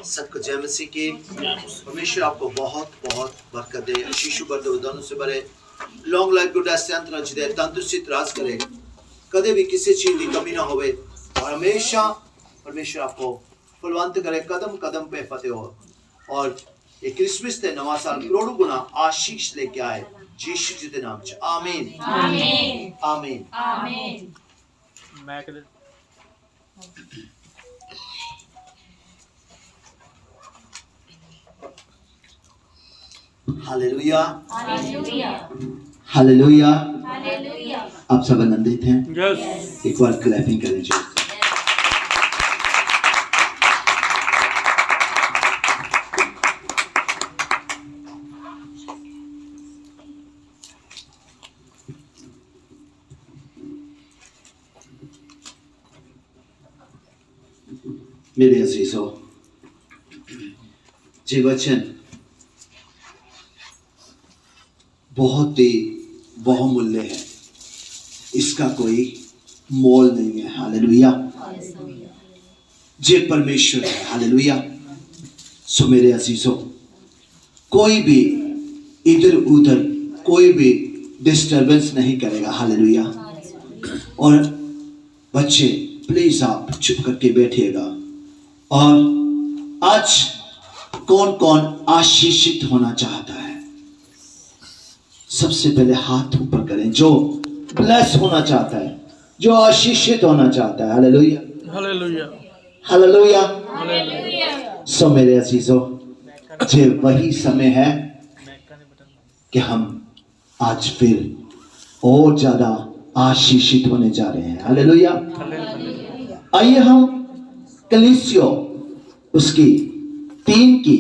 सबको जय मसीह की। परमेश्वर आपको बहुत बहुत बरकत दे, आशीष बर दे, दोनों से भरे, लॉन्ग लाइफ गुड एस्टेंट रच दे, तंदुरुस्ती राज करे, कदे भी किसी चीज की कमी ना होवे और हमेशा परमेश्वर आपको फलवंत करे, कदम कदम पे फतेह हो और ये क्रिसमस ते नवा साल करोड़ों गुना आशीष लेके आए यीशु जी के नाम च आमीन आमीन आमीन आमीन। Hallelujah hallelujah hallelujah hallelujah. आप सब आनंदित हैं? यस। एक बार क्लैपिंग कर लीजिए। मेरे अजीजों, ये वचन बहुत ही बहुमूल्य है, इसका कोई मोल नहीं है। हालेलुया, जे परमेश्वर है। हालेलुया। सो मेरे अजीजों, कोई भी इधर उधर कोई भी डिस्टर्बेंस नहीं करेगा। हालेलुया। और बच्चे प्लीज आप चुप करके बैठिएगा। और आज कौन कौन आशीषित होना चाहता है? सबसे पहले हाथ ऊपर करें जो ब्लेस होना चाहता है, जो आशीषित होना चाहता है। Hallelujah hallelujah hallelujah hallelujah. So मेरे अजीजों, ये वही समय है कि हम आज फिर और ज्यादा आशीषित होने जा रहे हैं। हालेलुया। आइए हम कलीसियों उसकी 3 की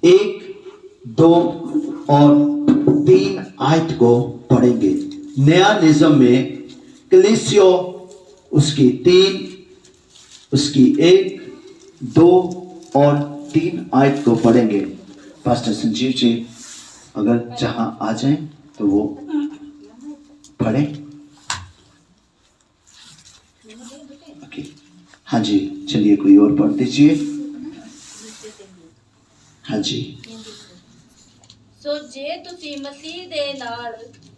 1, 2 और 3 आयत को पढ़ेंगे। नया निज़म में कलीसियों उसकी 3, उसकी 1, 2 और 3 आयत को पढ़ेंगे। पास्टर संजीव जी अगर जहां आ जाएं तो वो पढ़ें। ओके, हाँ जी, चलिए कोई और पढ़ दीजिए। हाँ जी। सो जे तुसी मसीह दे नाल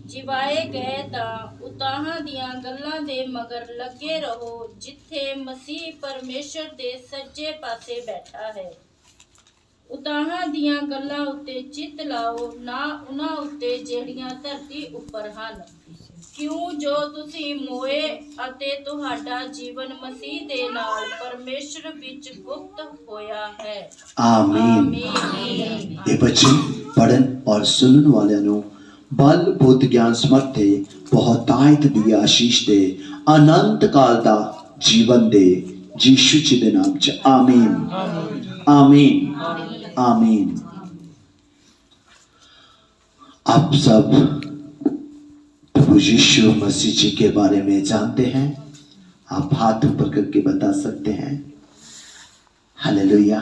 जिवाए गए तां उताहां दियां गल्लां दे मगर लगे रहो जिथे मसीह परमेश्वर दे सज्जे पासे बैठा है। उताहां दियां गल्लां उत्ते चित लाओ, ना उन्हां उत्ते जेड़ियां धरती उपर हन। क्यों जो तुसी मोए अते तुहाडा जीवन मसीह दे नाल परमेश्वर विच गुप्त होया है। आमीन। ये बच्चे पढ़न और सुनने वाले नु बल बुद्ध ज्ञान समर्थे बहुतायत दी आशीष दे, अनंत काल दा जीवन दे, यीशु जी दे नाम च आमीन आमीन आमीन। आप सब प्रभु यीशु मसीह जी के बारे में जानते हैं? आप हाथ ऊपर करके बता सकते हैं? हालेलुया।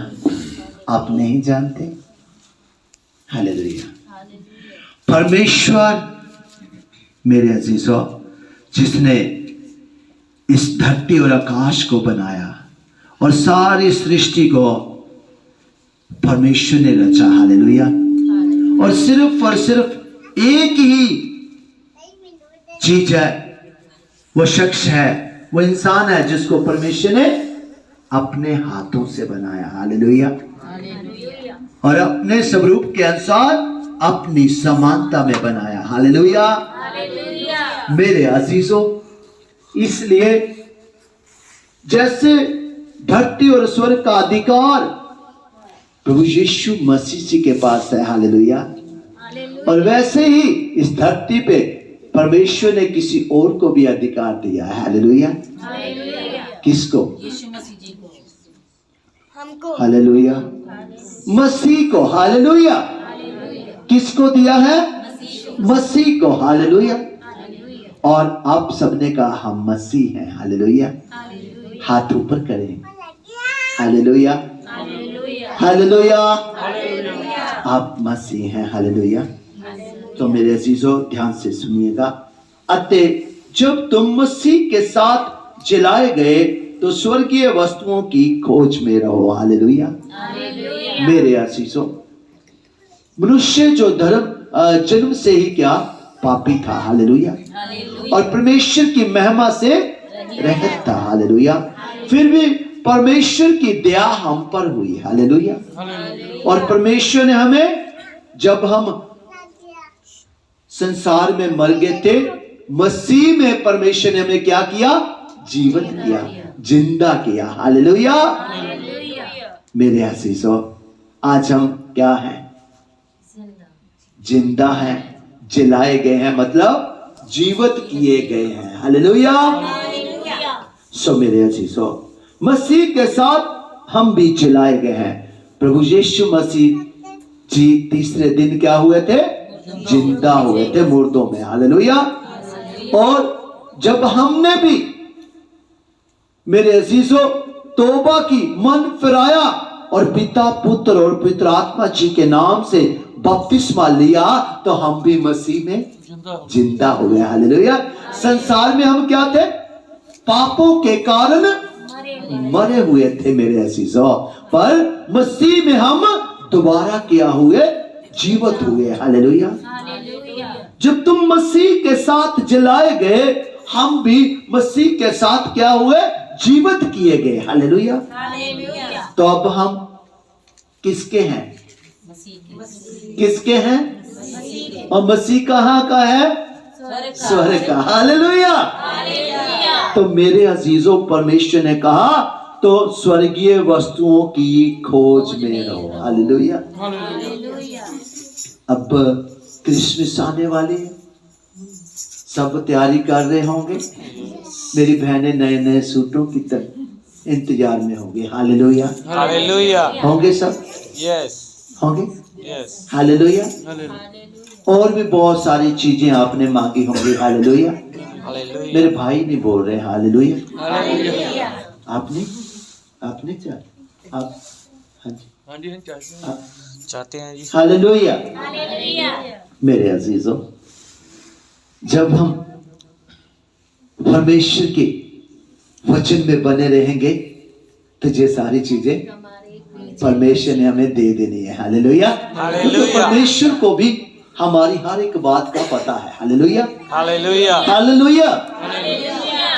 आप नहीं जानते? हालेलुया। परमेश्वर मेरे अजीजों, जिसने इस धरती और आकाश को बनाया और सारी सृष्टि को परमेश्वर ने रचा। हालेलुया। और सिर्फ एक ही चीज है, वो शख्स है, वो इंसान है जिसको परमेश्वर ने अपने हाथों से बनाया। हालेलुया। और अपने स्वरूप के अनुसार अपनी समानता में बनाया। हालेलुया मेरे अजीजों, इसलिए जैसे धरती और स्वर्ग का अधिकार प्रभु यीशु मसीह जी के पास है। हालेलुया। और वैसे ही इस धरती पे परमेश्वर ने किसी और को भी अधिकार दिया है। हालेलुया। किसको? यीशु मसीह जी को, हमको। हालेलुया। मसीह को। हालेलुया। किसको दिया है? मसीह को। हालेलुया। और आप सबने कहा हम मसीह हैं। हालेलुया। हाथ ऊपर करें। Hallelujah hallelujah. आप मसीह हैं। हालेलुया। तो मेरे अजीजों ध्यान से सुनिएगा। अतः जब तुम मसीह के साथ जलाए गए तो स्वर्गीय वस्तुओं की खोज में रहो। हालेलुया। मेरे आशीषों, मनुष्य जो जन्म से ही क्या पापी था। हालेलुया। और परमेश्वर की महिमा से रहित था। हालेलुया। फिर भी परमेश्वर की दया हम पर हुई। हालेलुया। और परमेश्वर ने हमें, जब हम संसार में मर गए थे, मसीह में परमेश्वर ने हमें क्या किया? जीवित किया, जिंदा किया। हालेलुया। मेरे आशीषों, आज हम क्या हैं? जिंदा हैं, जिलाए गए हैं, मतलब जीवित किए गए हैं। हालेलुया। सो मेरे आशीषों, मसीह के साथ हम भी जिलाए गए हैं। प्रभु यीशु मसीह जी तीसरे दिन क्या हुए थे? जिंदा हुए थे मुर्दों में। हालेलुया। और जब हमने भी, मेरे अजीजों, तौबा की, मन फिराया और पिता, पुत्र और पवित्र आत्मा जी के नाम से बपतिस्मा लिया, तो हम भी मसीह में जिंदा हुए। हालेलुया। संसार में हम क्या थे? पापों के कारण मरे हुए थे मेरे अजीजों, पर मसीह में हम दोबारा क्या हुए? जीवित हुए। हालेलुया। जब तुम मसीह के साथ जलाए गए, हम भी मसीह के साथ क्या हुए? जीवित किए गए। हालेलुया। तो अब हम किसके हैं? किसके हैं? और मसीह कहाँ का है? स्वर्ग का। हालेलुया। तो मेरे अजीजों, परमेश्वर ने कहा तो स्वर्गीय वस्तुओं की खोज में रहो। हालेलुया। अब क्रिसमस आने वाली है, सब तैयारी कर रहे होंगे। मेरी बहनें नए नए सूटों की इंतजार में होंगे। हालेलुया। हालेलुया। होंगे सब? यस। होंगे? यस। हालेलुया। और भी बहुत सारी चीजें आपने मांगी होंगी। हालेलुया। हालेलुया। मेरे भाई नहीं बोल रहे। हालेलुया। हालेलुया। आपने आपने क्या आप? हाँ जी, हाँ जी, हम चाहते हैं जी। हालेलुया। मेरे अजीजों, जब हम परमेश्वर के वचन में बने रहेंगे तो ये सारी चीजें परमेश्वर ने हमें दे देनी है। हालेलुया। तो परमेश्वर को भी हमारी हर एक बात का पता है। हालेलुया। हालेलुया। हालेलुया।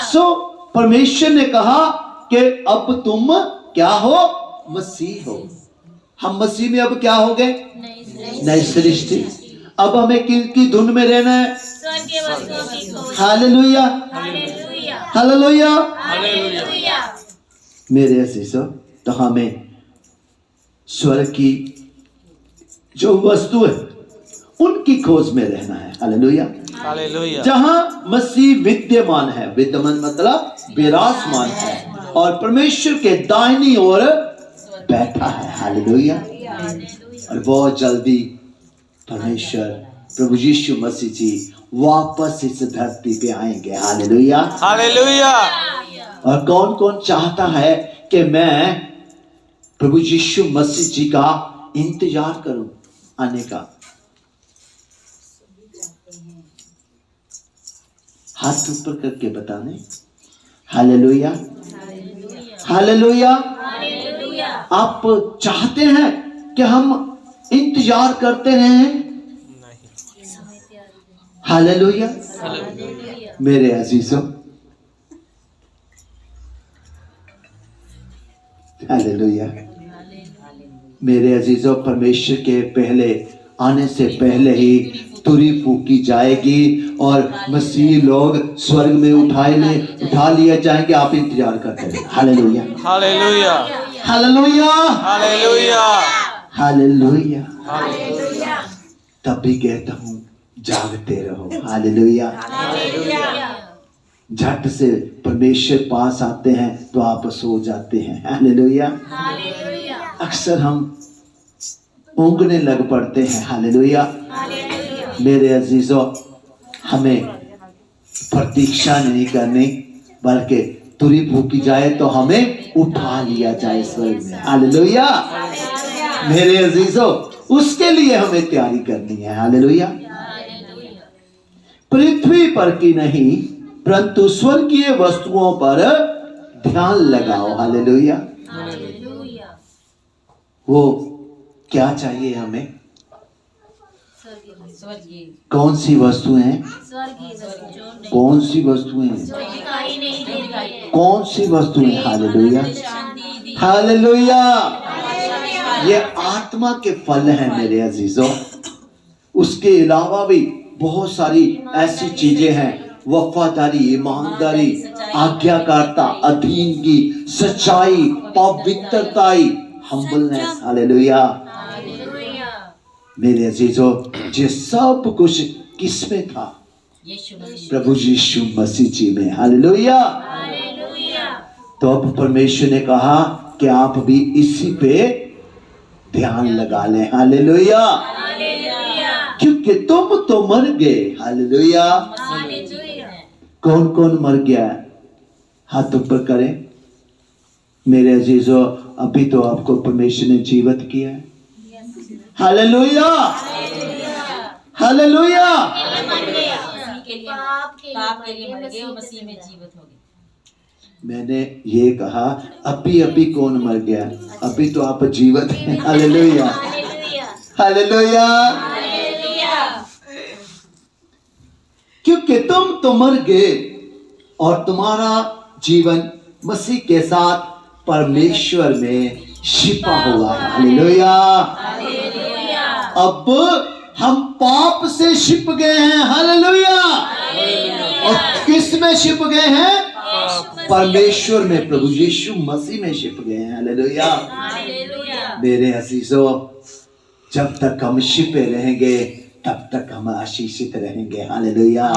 सो परमेश्वर ने कहा कि अब तुम क्या हो? मसीह हो। हम मसीह में अब क्या हो गए? नई सृष्टि। अब हमें किसकी धुन में रहना है? हालेलुया। हालेलुया। मेरे अजीजों, तो हमें स्वर्ग की जो वस्तु है उनकी खोज में रहना है। हालेलुया। हालेलुया। जहां मसीह विद्यमान है, विद्यमान मतलब विराजमान है, और परमेश्वर के दाहिनी ओर बैठा है। हालेलुया। और बहुत जल्दी परमेश्वर प्रभु यीशु मसीह जी वापस इस धरती पे आएंगे। हालेलुया। हालेलुया। और कौन कौन चाहता है कि मैं प्रभु यीशु मसीह जी का इंतजार करूं आने का? हाथ ऊपर करके बताने। हालेलुया। हालेलुया। आप चाहते हैं कि हम इंतजार करते रहें? हालेलुया। मेरे अजीजों, हालेलुया। मेरे अजीजों, परमेश्वर के पहले आने से पहले ही तुरी फूकी जाएगी और मसीह लोग स्वर्ग में उठा लिए जाएंगे। आप इंतजार करते रहे। Hallelujah. Hallelujah. Hallelujah. Hallelujah. Hallelujah. तब भी कहता हूं, जागते रहो। हालेलुया। झट से परमेश्वर पास आते हैं तो आप सो जाते हैं। हालेलुया। अक्सर हम ऊँघने लग पड़ते हैं। हालेलुया। मेरे अजीजों, हमें प्रतीक्षा नहीं करनी, बल्कि तुरी फूकी जाए तो हमें उठा लिया जाए स्वर्ग में। हालेलुया। मेरे अजीजों, उसके लिए हमें तैयारी करनी है। हालेलुया। पृथ्वी पर की नहीं, परंतु स्वर्गीय वस्तुओं पर ध्यान लगाओ। हालेलुया। हालेलुया। वो क्या चाहिए हमें? स्वर्गीय। कौन सी वस्तुएं हैं? स्वर्गीय वस्तु। कौन सी वस्तुएं हैं? जो दिखाई नहीं देती। कौन सी वस्तुएं? हालेलुया। हालेलुया। ये आत्मा के फल हैं मेरे अजीजों। उसके अलावा भी बहुत सारी ऐसी चीजें हैं, वफादारी, ईमानदारी, आज्ञाकारिता, अधीनगी, सच्चाई, पवित्रताई, हम्बलनेस। हालेलुया। मेरे अजीजों, ये सब कुछ किसमें था? प्रभु यीशु मसीह जी में। हालेलुया। तो अब परमेश्वर ने कहा कि आप भी इसी पे ध्यान लगा लें। हालेलुया। क्योंकि तुम तो मर गए। हालेलुया। कौन कौन मर गया? हाथ ऊपर करें। मेरे अजीजों, अभी तो आपको परमेश्वर ने जीवित किया है। हालेलुया। हालेलुया। मैंने ये कहा अभी अभी कौन मर गया? अभी तो आप जीवित हैं। हालेलुया। हालेलुया। क्योंकि तुम तो मर गए और तुम्हारा जीवन मसीह के साथ परमेश्वर में छिपा हुआ है। हालेलुया। अब हम पाप से छिप गए हैं। हालेलुया। और किस में छिप गए हैं? परमेश्वर में, प्रभु यीशु मसीह में छिप गए हैं। हालेलुया। मेरे अजीजों, जब तक हम छिपे रहेंगे तब तक हम आशीषित रहेंगे। हालेलुया।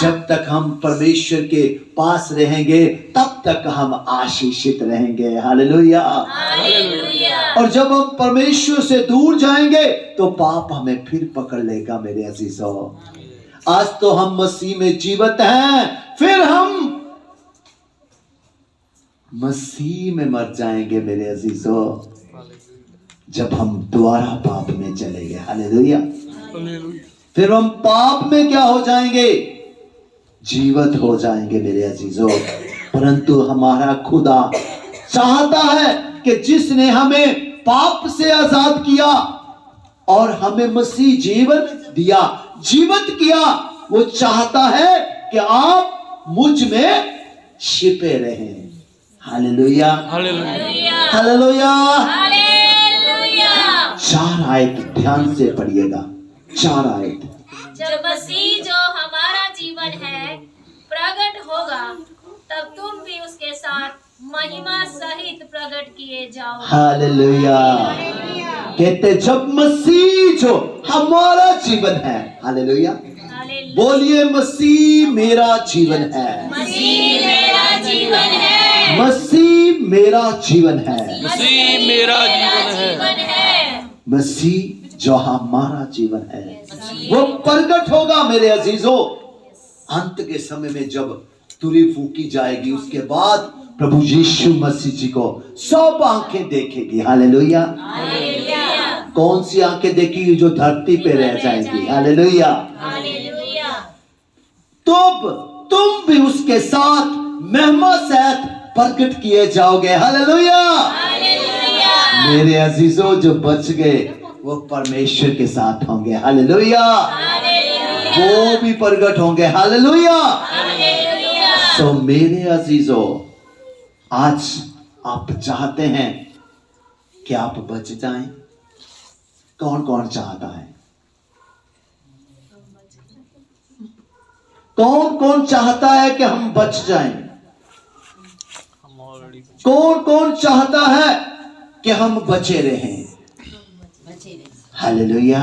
जब तक हम परमेश्वर के पास रहेंगे तब तक हम आशीषित रहेंगे। हालेलुया। और जब हम परमेश्वर से दूर जाएंगे तो पाप हमें फिर पकड़ लेगा। मेरे अजीजों, आज तो हम मसीह में जीवित हैं, फिर हम मसीह में मर जाएंगे। मेरे अजीजों, जब हम दोबारा पाप में चलेंगे। हालेलुया। फिर हम पाप में क्या हो जाएंगे? जीवित हो जाएंगे। मेरे अजीजों, परंतु हमारा खुदा चाहता है कि जिसने हमें पाप से आजाद किया और हमें मसीह जीवन दिया, जीवित किया, वो चाहता है कि आप मुझ में छिपे रहें। हालेलुया। हालेलुया। 4 आयत ध्यान से पढ़िएगा। 4 आयत। जब मसीह जो हमारा जीवन है प्रकट होगा, तब तुम भी उसके साथ महिमा सहित प्रकट किए जाओ। हालेलुया। कहते जब मसीह जो हमारा जीवन है। हालेलुया। बोलिए, मसीह मेरा जीवन है। मसीह मेरा जीवन है। मसीह मेरा जीवन है। मसीह मेरा जीवन है। मसीह जो हमारा जीवन है वो प्रकट होगा। मेरे अजीजों, अंत के समय में जब तुरी फूकी जाएगी, उसके बाद प्रभु यीशु मसीह जी को सब आंखें देखेगी। हालेलुया। कौन सी आंखें देखेगी? जो धरती पे रह जाएंगी। हालेलुया। तब तुम भी उसके साथ महिमा सहित प्रकट किए जाओगे। हालेलुया। मेरे अजीजों, जो बच गए वो परमेश्वर के साथ होंगे। हालेलुया। वो भी प्रकट होंगे। हालेलुया। तो मेरे अजीजों, आज आप चाहते हैं कि आप बच जाएं? कौन कौन चाहता है? कौन कौन चाहता है कि हम बच जाएं? कौन कौन चाहता है कि हम बचे रहें? हालेलुया।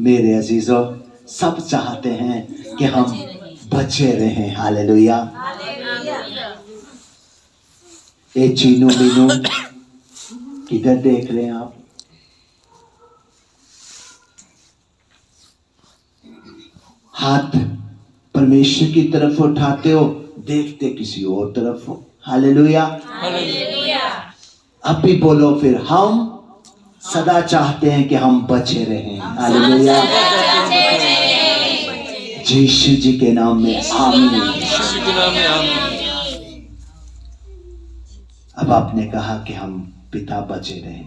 मेरे अजीजों, सब चाहते हैं कि हम बचे रहें। हालेलुया। ए चीनू मीनू, किधर देख रहे हैं आप? हाथ परमेश्वर की तरफ उठाते हो, देखते किसी और तरफ हो। हालेलुया। अब भी बोलो फिर, हम सदा चाहते हैं कि हम बचे रहें। हालेलुया। यीशु जी के नाम में आमीन। अब आपने कहा कि हम पिता बचे रहे,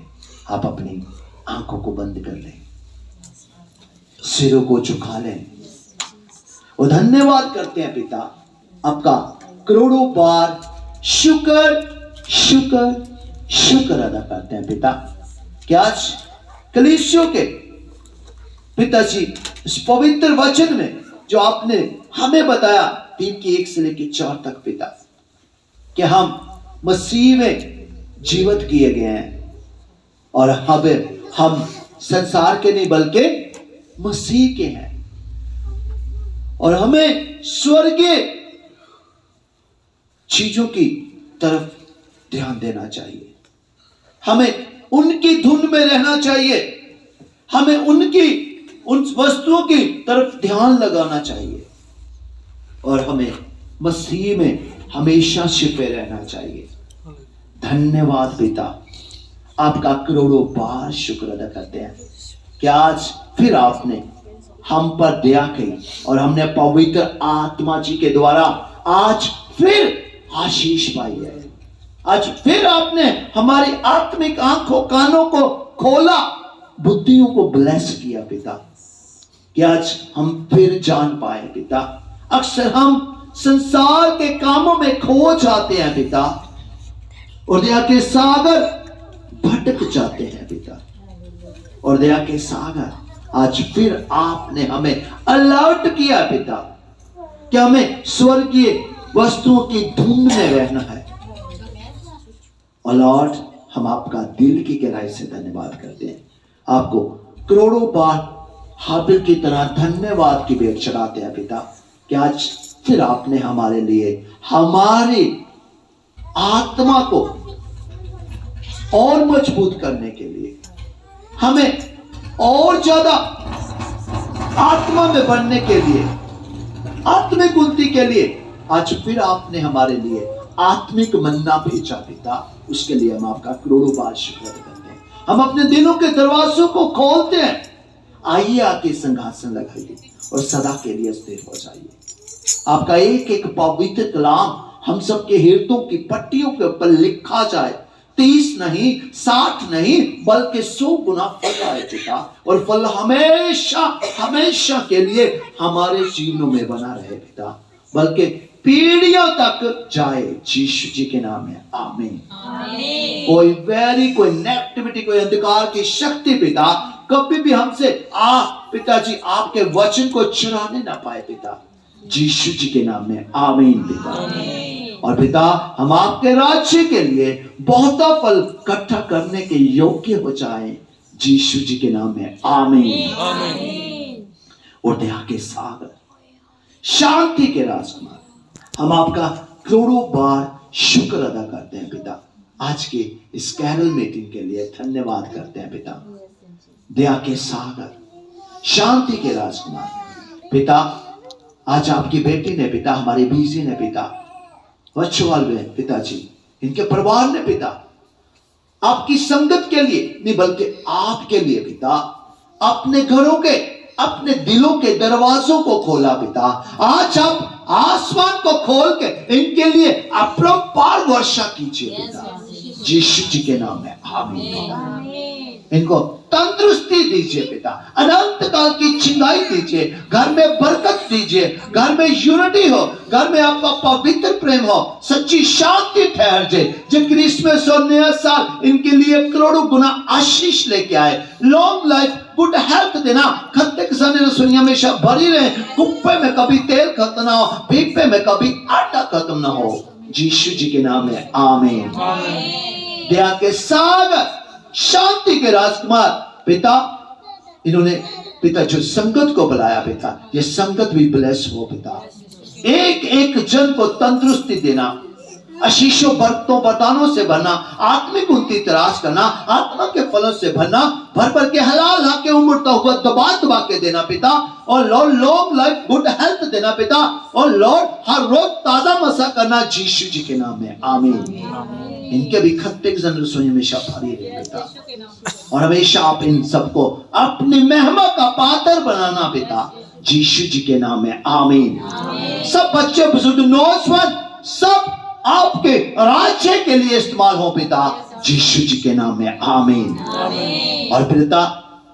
आप अपनी आंखों को बंद कर लें, सिरों को झुका लें और धन्यवाद करते हैं पिता, आपका करोड़ों बार शुक्र शुक्र शुक्र अदा करते हैं पिता कि आज कलीसियों के पिताजी इस पवित्र वचन में जो आपने हमें बताया 3:1 से लेकर 4 तक पिता, कि हम मसीह में जीवित किए गए हैं और हम संसार के नहीं बल्कि मसीह के हैं और हमें स्वर्गीय चीजों की तरफ ध्यान देना चाहिए, हमें उनकी धुन में रहना चाहिए, हमें उन वस्तुओं की तरफ ध्यान लगाना चाहिए और हमें मसीह में हमेशा छिपे रहना चाहिए। धन्यवाद पिता, आपका करोड़ों बार शुक्र अदा करते हैं कि आज फिर आपने हम पर दया की और हमने पवित्र आत्मा जी के द्वारा आज फिर आशीष पाई है। आज फिर आपने हमारी आत्मिक आंखों कानों को खोला, बुद्धियों को ब्लेस किया पिता, कि आज हम फिर जान पाए पिता। अक्सर हम संसार के कामों में खो जाते हैं पिता और दया के सागर भटक जाते हैं पिता, और दया के सागर आज फिर आपने हमें अलर्ट किया पिता कि हमें स्वर्गीय वस्तुओं की धुन में रहना है। और लॉर्ड, हम आपका दिल की गहराई से धन्यवाद करते हैं, आपको करोड़ों बार हाबिल की तरह धन्यवाद की भेंट चढ़ाते हैं पिता कि आज फिर आपने हमारे लिए हमारी आत्मा को और मजबूत करने के लिए, हमें और ज्यादा आत्मा में बढ़ने के लिए, आत्मिक उन्नति के लिए आज फिर आपने हमारे लिए आत्मिक मन्ना भेजा पिता। उसके लिए हम आपका करोड़ों बार शुक्र करते हैं। हम अपने दिलों के दरवाजों को खोलते हैं, आइए आके सिंहासन लगाइए और सदा के लिए स्थिर हो जाइए। आपका एक एक पवित्र कलाम हम सबके हृदयों की पट्टियों के ऊपर लिखा जाए, 30 नहीं 60 नहीं बल्कि 100 गुना फल आए पिता, और फल हमेशा हमेशा के लिए हमारे जीवनों में बना रहे पिता, बल्कि पीढ़ियों तक जाए। यीशु जी के नाम में आमीन। कोई वैरी, कोई नेगेटिविटी, कोई अंधकार की शक्ति पिता कभी भी हमसे पिताजी आपके वचन को चुराने ना पाए पिता, यीशु जी के नाम में आमीन पिता। और पिता, हम आपके राज्य के लिए बहुत फल इकट्ठा करने के योग्य हो जाएं, यीशु जी के नाम में आमीन। और दया के सागर, शांति के राजकुमार, हम आपका करोड़ों बार शुक्र अदा करते हैं पिता। आज के इस कैरल मीटिंग के लिए धन्यवाद करते हैं पिता। दया के सागर, शांति के राजकुमार पिता, आज आपकी बेटी ने पिता, हमारी बीजी ने पिता, वत्सवाल में पिताजी, इनके परिवार ने पिता, आपकी संगत के लिए नहीं बल्कि आपके लिए पिता, अपने घरों के, अपने दिलों के दरवाजों को खोला पिता। आज आप आसमान को खोल के इनके लिए अपरंपार वर्षा कीजिए पिता, यीशु जी के नाम में आमीन। इनको तंदुरुस्ती दीजिए पिता, अनंत काल की चिंगाई दीजिए, घर में बरकत दीजिए, घर में यूनिटी हो, घर में आपका पवित्र प्रेम हो, सच्ची शांति ठहर जाए। जो क्रिसमस और नया साल इनके लिए करोड़ों गुना आशीष लेके आए, लॉन्ग लाइफ, गुड हेल्थ देना, खत्ते खजाने रसोई हमेशा भरी रहे, कुप्पे में कभी तेल खत्म ना हो, पीपे में कभी आटा खत्म ना हो, यीशु जी के नाम में आमीन। दया के सागर, शांति के राजकुमार पिता, इन्होंने पिता जो संगत को बुलाया पिता, ये संगत भी ब्लेस हो पिता। एक एक जन को तंदुरुस्ती देना, आशीषों बरकतों वरदानों से भरना, आत्मिक उन्नति तराश करना, आत्मा के फलों से भरना, भर भर के हलाल हाके उमड़ता हुआ दबा दबा के देना पिता। और Lord long life, good health देना पिता। और लॉर्ड हर रोज ताजा मसा करना, यीशु जी के नाम में आमीन। इनके भी खत्ते जन रसोई हमेशा भरी रहे पिता, और हमेशा आप इन सबको अपनी महिमा का पात्र बनाना पिता, यीशु जी के नाम में आमीन। सब बच्चे बुजुर्ग नौजवान सब आपके राज्य के लिए इस्तेमाल हो पिता, यीशु जी के नाम में आमीन। और पिता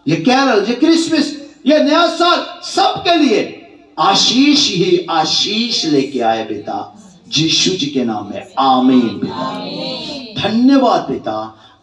ये कैरल, ये क्रिसमस, ये नया साल सबके लिए आशीष ही आशीष लेके आए पिता, यीशु जी के नाम में आमीन पिता। धन्यवाद पिता,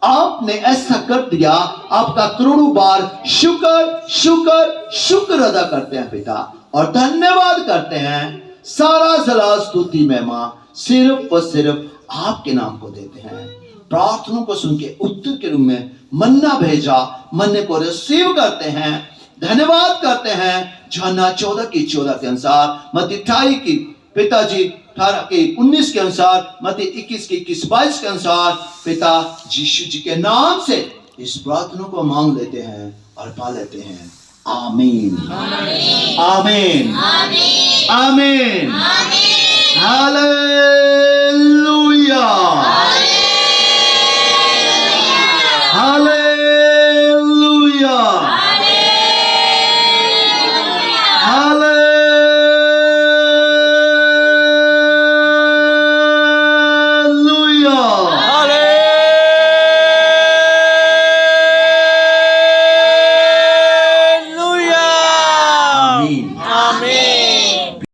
आपने ऐसा कर दिया, आपका करोड़ों बार शुक्र शुक्र शुक्र अदा करते हैं पिता, और धन्यवाद करते हैं। सारा जलाल स्तुति महिमा सिर्फ और सिर्फ आपके नाम को देते हैं। प्रार्थनाओं को सुन के उत्तर के रूप में मन्ना भेजा, मन्ने को रिसीव करते हैं, धन्यवाद करते हैं। यूहन्ना 14:14 के अनुसार, मत्ती 28 की पिताजी 18:19 के अनुसार, मत्ती 21:21-22 के अनुसार पिता यीशु जी के नाम से इस प्रार्थना को मांग लेते हैं और पा लेते हैं। आमीन आमीन आमीन। Hallelujah hallelujah.